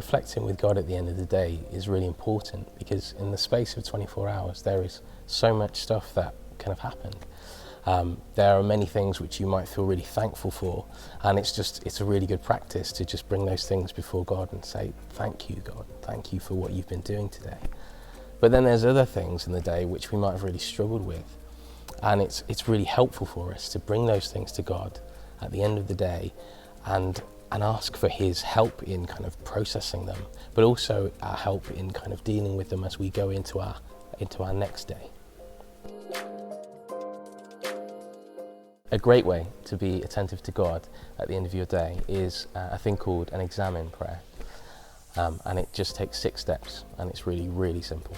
reflecting with God at the end of the day is really important, because in the space of 24 hours there is so much stuff that can have happened. There are many things which you might feel really thankful for, and it's a really good practice to just bring those things before God and say, thank you, God, thank you for what you've been doing today. But then there's other things in the day which we might have really struggled with, and it's really helpful for us to bring those things to God at the end of the day and ask for his help in kind of processing them, but also our help in kind of dealing with them as we go into our next day. A great way to be attentive to God at the end of your day is a thing called an Examen prayer. And it just takes 6 steps, and it's really, really simple.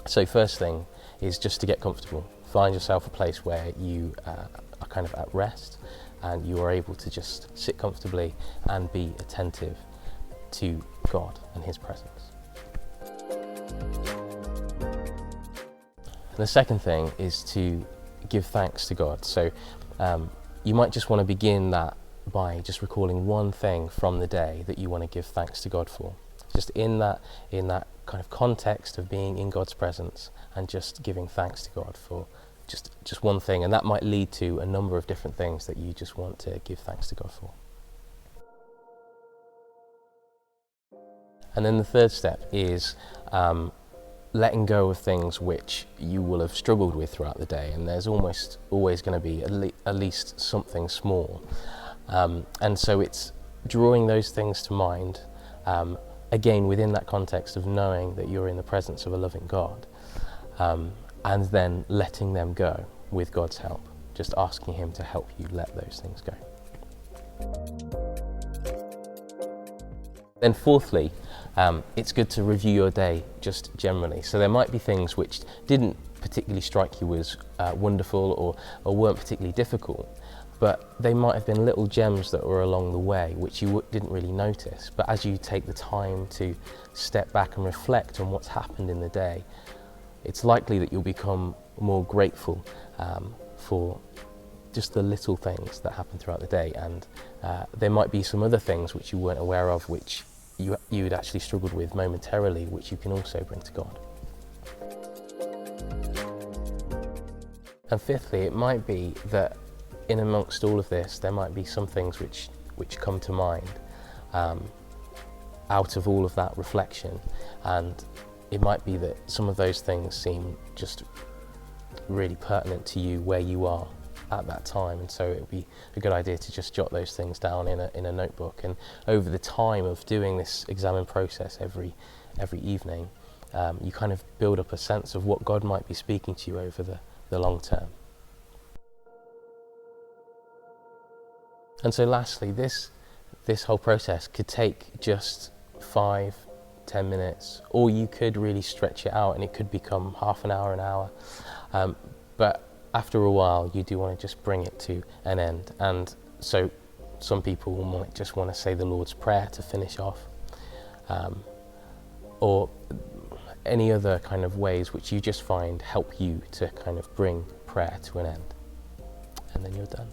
So first thing is just to get comfortable. Find yourself a place where you are kind of at rest, and you are able to just sit comfortably and be attentive to God and his presence. And the second thing is to give thanks to God. So you might just want to begin that by just recalling one thing from the day that you want to give thanks to God for. Just in that kind of context of being in God's presence and just giving thanks to God for just one thing, and that might lead to a number of different things that you just want to give thanks to God for. And then the third step is letting go of things which you will have struggled with throughout the day, and there's almost always going to be at least something small. And so it's drawing those things to mind, again within that context of knowing that you're in the presence of a loving God, and then letting them go with God's help, just asking him to help you let those things go. Then fourthly, it's good to review your day just generally. So there might be things which didn't particularly strike you as wonderful or weren't particularly difficult, but they might have been little gems that were along the way which you didn't really notice. But as you take the time to step back and reflect on what's happened in the day, it's likely that you'll become more grateful for just the little things that happen throughout the day, and there might be some other things which you weren't aware of which you'd actually struggled with momentarily, which you can also bring to God. And fifthly, it might be that in amongst all of this there might be some things which come to mind out of all of that reflection, and it might be that some of those things seem just really pertinent to you where you are at that time, and so it would be a good idea to just jot those things down in a notebook. And over the time of doing this Examen process every evening, you kind of build up a sense of what God might be speaking to you over the long term. And so lastly, this whole process could take just 5-10 minutes, or you could really stretch it out and it could become half an hour, but after a while you do want to just bring it to an end. And so some people might just want to say the Lord's Prayer to finish off, or any other kind of ways which you just find help you to kind of bring prayer to an end, and then you're done.